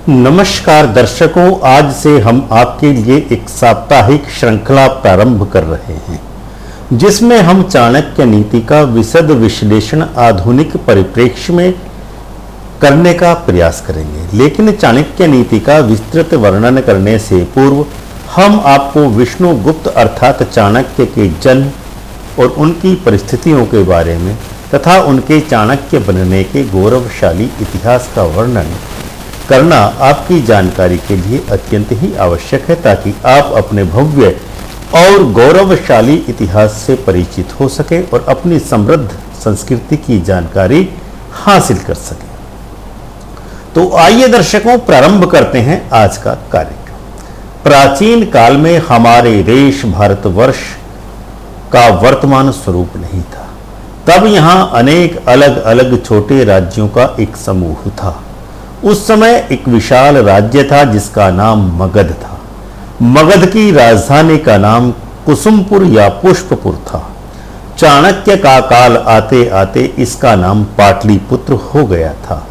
नमस्कार दर्शकों, आज से हम आपके लिए एक साप्ताहिक श्रृंखला प्रारंभ कर रहे हैं जिसमें हम चाणक्य नीति का विशद विश्लेषण आधुनिक परिप्रेक्ष्य में करने का प्रयास करेंगे। लेकिन चाणक्य नीति का विस्तृत वर्णन करने से पूर्व हम आपको विष्णुगुप्त अर्थात चाणक्य के जन्म और उनकी परिस्थितियों के बारे में तथा उनके चाणक्य बनने के गौरवशाली इतिहास का वर्णन करना आपकी जानकारी के लिए अत्यंत ही आवश्यक है, ताकि आप अपने भव्य और गौरवशाली इतिहास से परिचित हो सके और अपनी समृद्ध संस्कृति की जानकारी हासिल कर सके। तो आइए दर्शकों, प्रारंभ करते हैं आज का कार्यक्रम। प्राचीन काल में हमारे देश भारतवर्ष का वर्तमान स्वरूप नहीं था। तब यहाँ अनेक अलग अलग छोटे राज्यों का एक समूह था। उस समय एक विशाल राज्य था जिसका नाम मगध था। मगध की राजधानी का नाम कुसुमपुर या पुष्पपुर था। चाणक्य का काल आते आते इसका नाम पाटलिपुत्र हो गया था,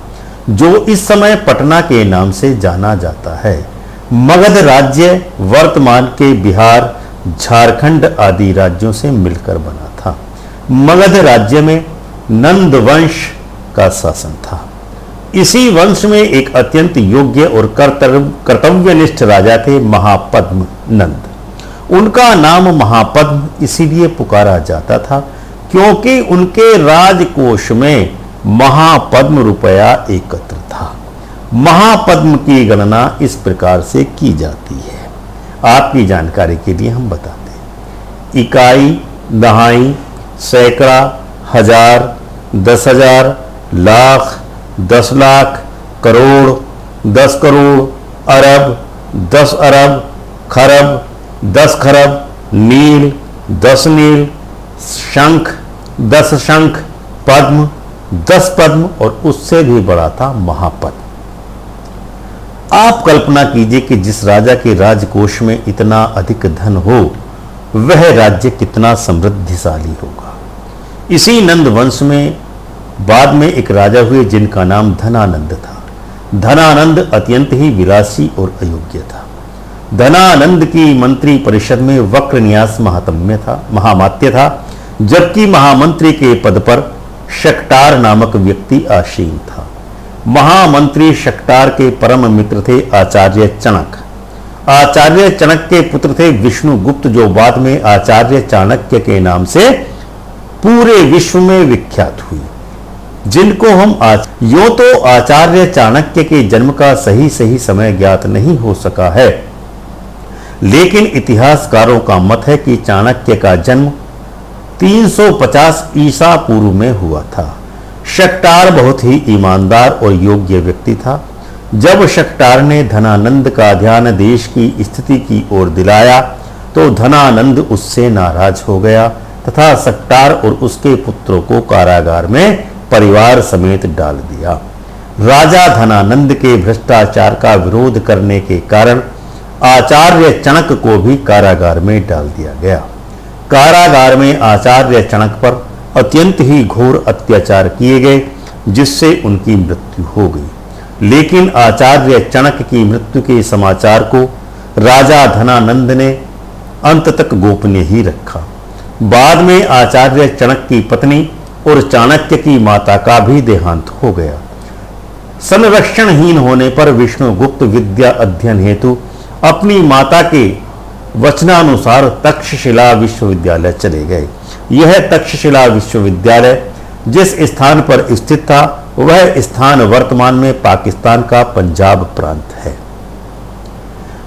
जो इस समय पटना के नाम से जाना जाता है। मगध राज्य वर्तमान के बिहार, झारखंड आदि राज्यों से मिलकर बना था। मगध राज्य में नंद वंश का शासन था। इसी वंश में एक अत्यंत योग्य और कर्तव्यनिष्ठ राजा थे महापद्म नंद। उनका नाम महापद्म इसीलिए पुकारा जाता था क्योंकि उनके राजकोष में महापद्म रुपया एकत्र था। महापद्म की गणना इस प्रकार से की जाती है, आपकी जानकारी के लिए हम बताते हैं। इकाई, दहाई, सैकड़ा, हजार, 10,000, लाख, 10 लाख, करोड़, 10 करोड़, अरब, 10 अरब, खरब, 10 खरब, नील, 10 नील, शंख, 10 शंख, पद्म, 10 पद्म और उससे भी बड़ा था महापद्म। आप कल्पना कीजिए कि जिस राजा के राजकोष में इतना अधिक धन हो, वह राज्य कितना समृद्धिशाली होगा। इसी नंद वंश में बाद में एक राजा हुए जिनका नाम धनानंद था। धनानंद अत्यंत ही विलासी और अयोग्य था। धनानंद की मंत्री परिषद में वक्र न्यास महामात्य था, जबकि महामंत्री के पद पर शक्टार नामक व्यक्ति आसीन था। महामंत्री शक्टार के परम मित्र थे आचार्य चणक। आचार्य चणक के पुत्र थे विष्णुगुप्त, जो बाद में आचार्य चाणक्य के नाम से पूरे विश्व में विख्यात हुई, जिनको हम यूं तो आचार्य चाणक्य के जन्म का सही समय ज्ञात नहीं हो सका है, लेकिन इतिहासकारों का मत है कि चाणक्य का जन्म 350 ईसा पूर्व में हुआ था। शक्टार बहुत ही ईमानदार और योग्य व्यक्ति था। जब शक्टार ने धनानंद का ध्यान देश की स्थिति की ओर दिलाया तो धनानंद उससे नाराज हो गया तथा शक्टार और उसके पुत्रों को कारागार में परिवार समेत डाल दिया। राजा धनानंद के भ्रष्टाचार का विरोध करने के कारण आचार्य चणक को भी कारागार में डाल दिया गया। कारागार में आचार्य चणक पर अत्यंत ही घोर अत्याचार किए गए, जिससे उनकी मृत्यु हो गई। लेकिन आचार्य चणक की मृत्यु के समाचार को राजा धनानंद ने अंत तक गोपनीय ही रखा। बाद में आचार्य चणक की पत्नी और चाणक्य की माता का भी देहांत हो गया। संरक्षणहीन होने पर विष्णुगुप्त विद्या अध्ययन हेतु अपनी माता के वचनानुसार तक्षशिला विश्वविद्यालय चले गए। यह तक्षशिला विश्वविद्यालय जिस स्थान पर स्थित था, वह स्थान वर्तमान में पाकिस्तान का पंजाब प्रांत है।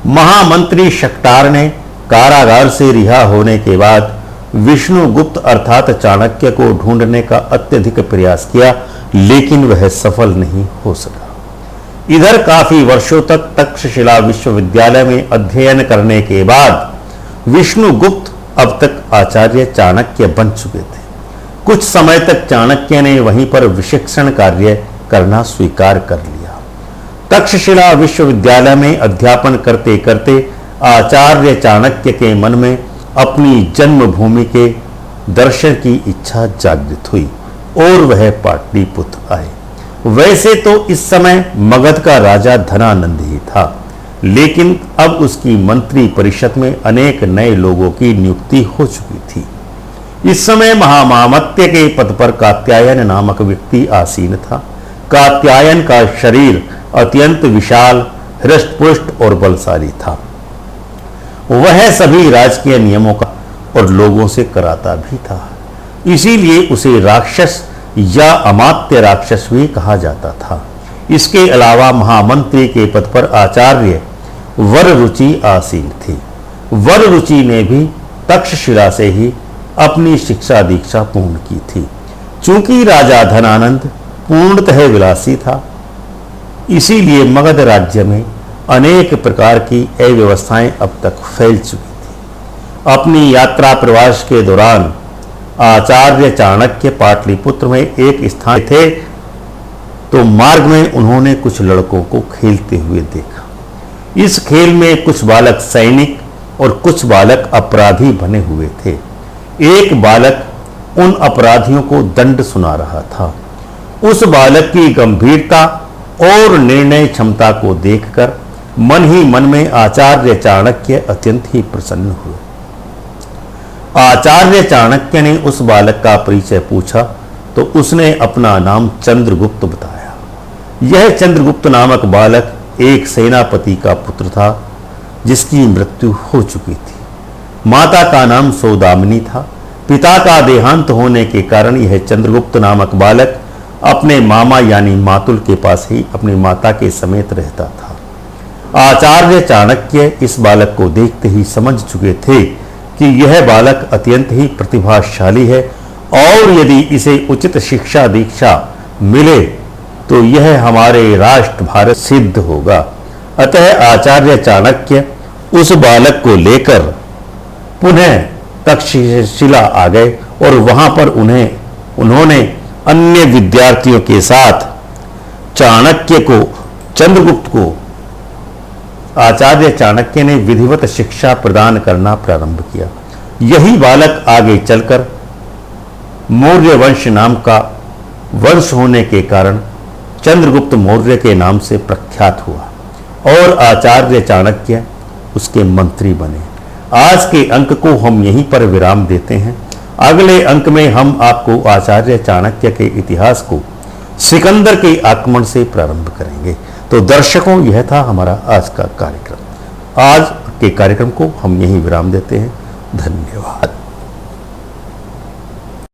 महामंत्री शक्टार ने कारागार से रिहा होने के बाद विष्णुगुप्त अर्थात चाणक्य को ढूंढने का अत्यधिक प्रयास किया, लेकिन वह सफल नहीं हो सका। इधर काफी वर्षों तक तक्षशिला विश्वविद्यालय में अध्ययन करने के बाद विष्णुगुप्त अब तक आचार्य चाणक्य बन चुके थे। कुछ समय तक चाणक्य ने वहीं पर विशिक्षण कार्य करना स्वीकार कर लिया। तक्षशिला विश्वविद्यालय में अध्यापन करते करते आचार्य चाणक्य के मन में अपनी जन्मभूमि के दर्शन की इच्छा जागृत हुई और वह पाटलिपुत्र आए। वैसे तो इस समय मगध का राजा धनानंद ही था, लेकिन अब उसकी मंत्री परिषद में अनेक नए लोगों की नियुक्ति हो चुकी थी। इस समय महामामत्य के पद पर कात्यायन नामक व्यक्ति आसीन था। कात्यायन का शरीर अत्यंत विशाल, हृष्टपुष्ट और बलशाली था। वह सभी राजकीय नियमों का और लोगों से कराता भी था, इसीलिए उसे राक्षस या अमात्य राक्षस भी कहा जाता था। इसके अलावा महामंत्री के पद पर आचार्य वररुचि आसीन थी। वररुचि ने भी तक्षशिला से ही अपनी शिक्षा दीक्षा पूर्ण की थी। चूंकि राजा धनानंद पूर्णतः विलासी था, इसीलिए मगध राज्य में अनेक प्रकार की अव्यवस्थाएं अब तक फैल चुकी थी। अपनी यात्रा प्रवास के दौरान आचार्य चाणक्य पाटलिपुत्र में एक स्थान थे, तो मार्ग में उन्होंने कुछ लड़कों को खेलते हुए देखा। इस खेल में कुछ बालक सैनिक और कुछ बालक अपराधी बने हुए थे। एक बालक उन अपराधियों को दंड सुना रहा था। उस बालक की गंभीरता और निर्णय क्षमता को देखकर मन ही मन में आचार्य चाणक्य अत्यंत ही प्रसन्न हुए। आचार्य चाणक्य ने उस बालक का परिचय पूछा तो उसने अपना नाम चंद्रगुप्त बताया। यह चंद्रगुप्त नामक बालक एक सेनापति का पुत्र था, जिसकी मृत्यु हो चुकी थी। माता का नाम सौदामिनी था। पिता का देहांत होने के कारण यह चंद्रगुप्त नामक बालक अपने मामा यानी मातुल के पास ही अपनी माता के समेत रहता था। आचार्य चाणक्य इस बालक को देखते ही समझ चुके थे कि यह बालक अत्यंत ही प्रतिभाशाली है और यदि इसे उचित शिक्षा दीक्षा मिले तो यह हमारे राष्ट्र भारत सिद्ध होगा। अतः आचार्य चाणक्य उस बालक को लेकर पुनः तक्षशिला आ गए और वहां पर उन्होंने अन्य विद्यार्थियों के साथ चाणक्य को, चंद्रगुप्त को आचार्य चाणक्य ने विधिवत शिक्षा प्रदान करना प्रारंभ किया। यही बालक आगे चलकर मौर्य वंश नाम का वंश होने के कारण चंद्रगुप्त मौर्य के नाम से प्रख्यात हुआ और आचार्य चाणक्य उसके मंत्री बने। आज के अंक को हम यहीं पर विराम देते हैं। अगले अंक में हम आपको आचार्य चाणक्य के इतिहास को सिकंदर के आक्रमण से प्रारंभ करेंगे। तो दर्शकों, यह था हमारा आज का कार्यक्रम। आज के कार्यक्रम को हम यहीं विराम देते हैं। धन्यवाद।